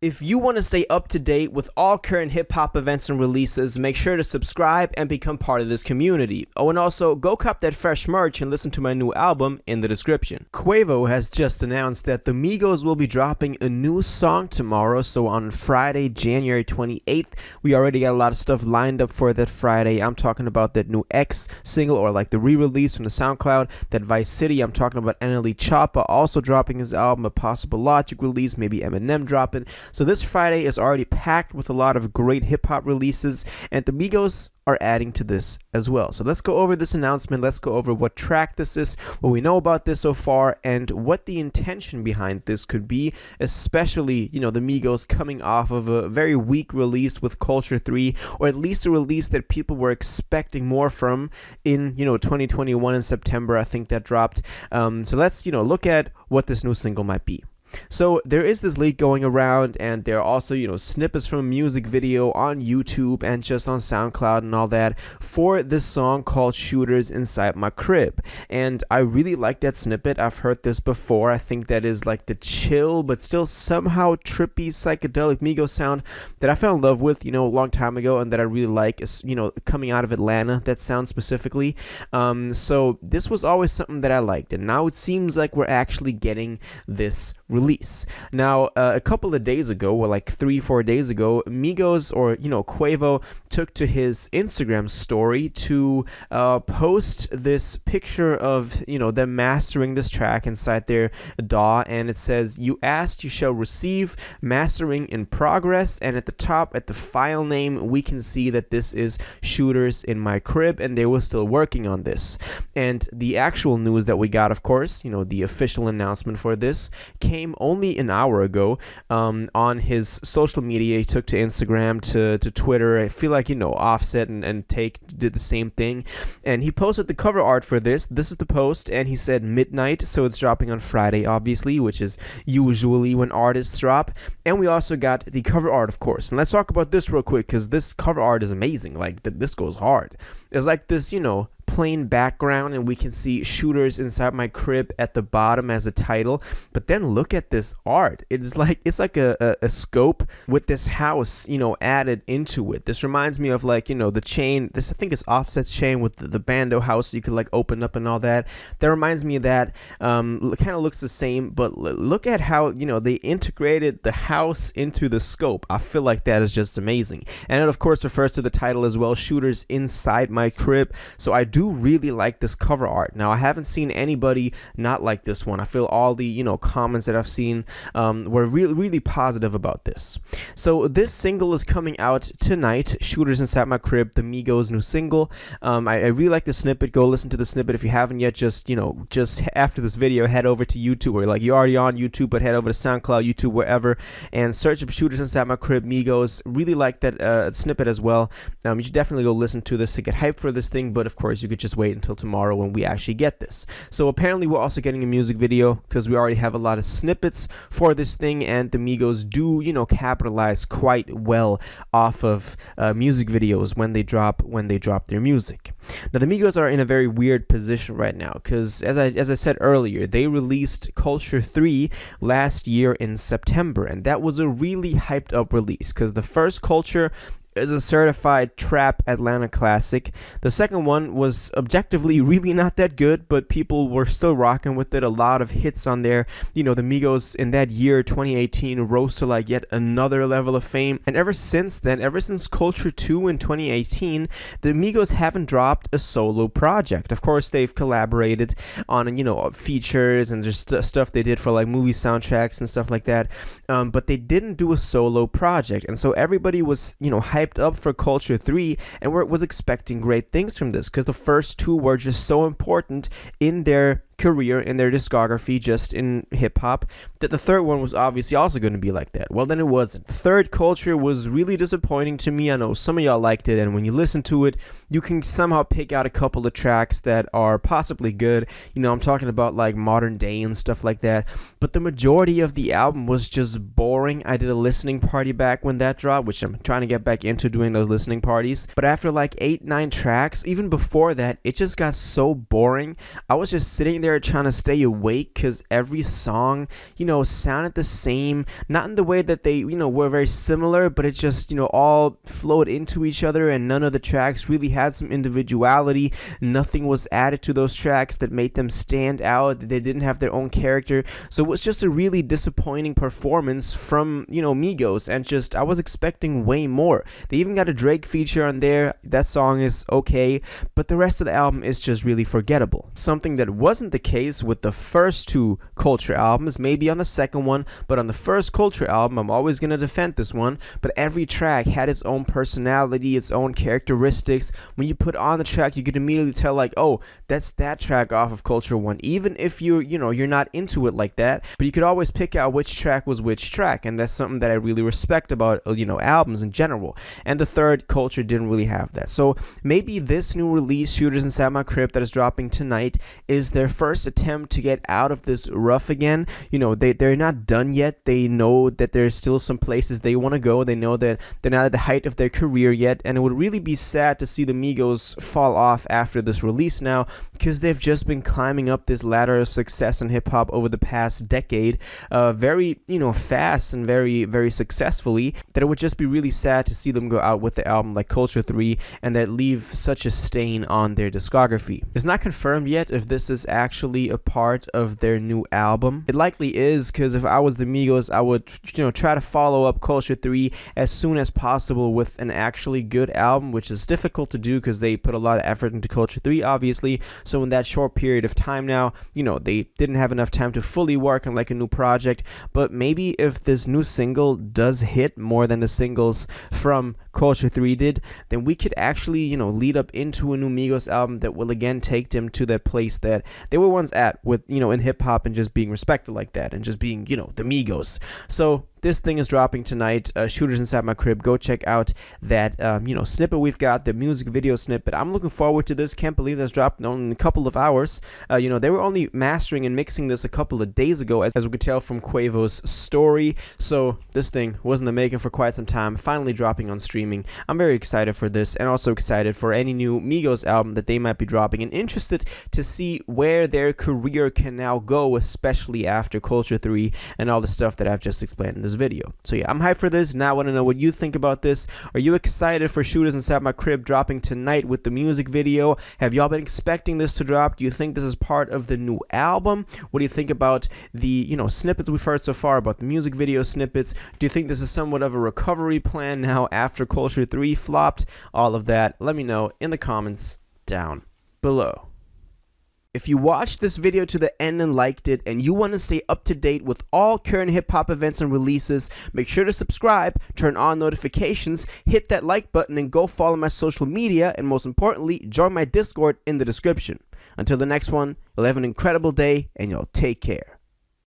If you want to stay up to date with all current hip-hop events and releases, make sure to subscribe and become part of this community. Oh, and also, go cop that fresh merch and listen to my new album in the description. Quavo has just announced that the Migos will be dropping a new song tomorrow, so on Friday, January 28th. We already got a lot of stuff lined up for that Friday. I'm talking about that new X single, or like the re-release from the SoundCloud, that Vice City. I'm talking about NLE Choppa also dropping his album, a possible Logic release, maybe Eminem dropping. So this Friday is already packed with a lot of great hip-hop releases, and the Migos are adding to this as well. So let's go over this announcement. Let's go over what track this is, what we know about this so far, and what the intention behind this could be, especially, the Migos coming off of a very weak release with Culture 3, or at least a release that people were expecting more from in, 2021 in September. I think that dropped. So let's, look at what this new single might be. So there is this leak going around, and there are also, snippets from a music video on YouTube and just on SoundCloud and all that for this song called Shooters Inside My Crib. And I really like that snippet. I've heard this before. I think that is like the chill but still somehow trippy psychedelic Migos sound that I fell in love with, a long time ago, and that I really like is, coming out of Atlanta, that sound specifically. So this was always something that I liked, and now it seems like we're actually getting this release. Now, a couple of days ago, or like 3-4 days ago, Migos, or Quavo, took to his Instagram story to post this picture of them mastering this track inside their DAW, and it says, "You asked, you shall receive, mastering in progress." And at the top, at the file name, we can see that this is Shooters in My Crib, and they were still working on this. And the actual news that we got, of course, the official announcement for this came only an hour ago. On his social media, he took to Instagram, to Twitter. I feel like, Offset and Take did the same thing, and he posted the cover art for this. This is the post, and he said midnight, so it's dropping on Friday, obviously, which is usually when artists drop. And we also got the cover art, of course, and let's talk about this real quick, because this cover art is amazing. Like, this goes hard. It's like this, plain background, and we can see Shooters Inside My Crib at the bottom as a title. But then look at this art. It's like a scope with this house added into it. This reminds me of the chain. This, I think, is Offset's chain with the bando house you could open up and all that. That reminds me of that. Kind of looks the same, but look at how they integrated the house into the scope. I feel like that is just amazing. And it of course refers to the title as well, Shooters Inside My Crib. So I do really like this cover art. Now, I haven't seen anybody not like this one. I feel all the comments that I've seen were really positive about this. So this single is coming out tonight, Shooters Inside My Crib, the Migos' new single. I really like the snippet. Go listen to the snippet if you haven't yet. Just after this video, head over to YouTube, or you're already on YouTube, but head over to SoundCloud, YouTube, wherever, and search up Shooters Inside My Crib, Migos. Really like that snippet as well. You should definitely go listen to this to get hyped for this thing, but of course you could just wait until tomorrow when we actually get this. So apparently we're also getting a music video, because we already have a lot of snippets for this thing, and the Migos do capitalize quite well off of music videos when they drop their music. Now, the Migos are in a very weird position right now, because as I said earlier, they released Culture 3 last year in September, and that was a really hyped up release, because the first Culture is a certified trap Atlanta classic. The second one was objectively really not that good, but people were still rocking with it. A lot of hits on there. The Migos in that year, 2018, rose to yet another level of fame. And ever since then, ever since Culture 2 in 2018, the Migos haven't dropped a solo project. Of course, they've collaborated on, features and just stuff they did for movie soundtracks and stuff like that. But they didn't do a solo project. And so everybody was, hyped up for Culture 3 and was expecting great things from this, because the first two were just so important in their career, in their discography, just in hip-hop, that the third one was obviously also going to be like that. Well, then it wasn't. The third Culture was really disappointing to me. I know some of y'all liked it, and when you listen to it, you can somehow pick out a couple of tracks that are possibly good. I'm talking about Modern Day and stuff like that, but the majority of the album was just boring. I did a listening party back when that dropped, which I'm trying to get back into doing those listening parties, but after 8-9 tracks, even before that, it just got so boring. I was just sitting there there trying to stay awake because every song, sounded the same. Not in the way that they, were very similar, but it just, all flowed into each other, and none of the tracks really had some individuality. Nothing was added to those tracks that made them stand out. They didn't have their own character. So it was just a really disappointing performance from, Migos, and I was expecting way more. They even got a Drake feature on there. That song is okay, but the rest of the album is just really forgettable. Something that wasn't the case with the first two Culture albums, maybe on the second one, but on the first Culture album, I'm always going to defend this one, but every track had its own personality, its own characteristics. When you put on the track, you could immediately tell, like, oh, that's that track off of Culture 1, even if you're not into it like that, but you could always pick out which track was which track, and that's something that I really respect about, albums in general. And the third Culture didn't really have that. So maybe this new release, Shooters Inside My Crib, that is dropping tonight, is their first attempt to get out of this rough again. They're not done yet. They know that there's still some places they want to go. They know that they're not at the height of their career yet, and it would really be sad to see the Migos fall off after this release now, because they've just been climbing up this ladder of success in hip-hop over the past decade, very, fast and very, very successfully, that it would just be really sad to see them go out with the album like Culture 3 and that leave such a stain on their discography. It's not confirmed yet if this is actually a part of their new album. It likely is, because if I was the Migos, I would, try to follow up Culture 3 as soon as possible with an actually good album, which is difficult to do because they put a lot of effort into Culture 3, obviously. So in that short period of time now, they didn't have enough time to fully work on like a new project. But maybe if this new single does hit more than the singles from Culture 3 did, then we could actually, lead up into a new Migos album that will again take them to that place that they were once at with, in hip hop and just being respected like that and just being, the Migos. So this thing is dropping tonight, Shooters Inside My Crib. Go check out that, snippet we've got, the music video snippet. I'm looking forward to this. Can't believe that's dropped in a couple of hours. They were only mastering and mixing this a couple of days ago, as we could tell from Quavo's story. So this thing was in the making for quite some time, finally dropping on streaming. I'm very excited for this, and also excited for any new Migos album that they might be dropping, and interested to see where their career can now go, especially after Culture 3 and all the stuff that I've just explained in this video. So yeah, I'm hyped for this. Now I want to know what you think about this. Are you excited for Shooters Inside My Crib dropping tonight with the music video? Have y'all been expecting this to drop? Do you think this is part of the new album? What do you think about the, snippets we've heard so far, about the music video snippets? Do you think this is somewhat of a recovery plan now after Culture 3 flopped? All of that, let me know in the comments down below. If you watched this video to the end and liked it, and you want to stay up to date with all current hip-hop events and releases, make sure to subscribe, turn on notifications, hit that like button, and go follow my social media, and most importantly, join my Discord in the description. Until the next one, you'll have an incredible day, and y'all take care.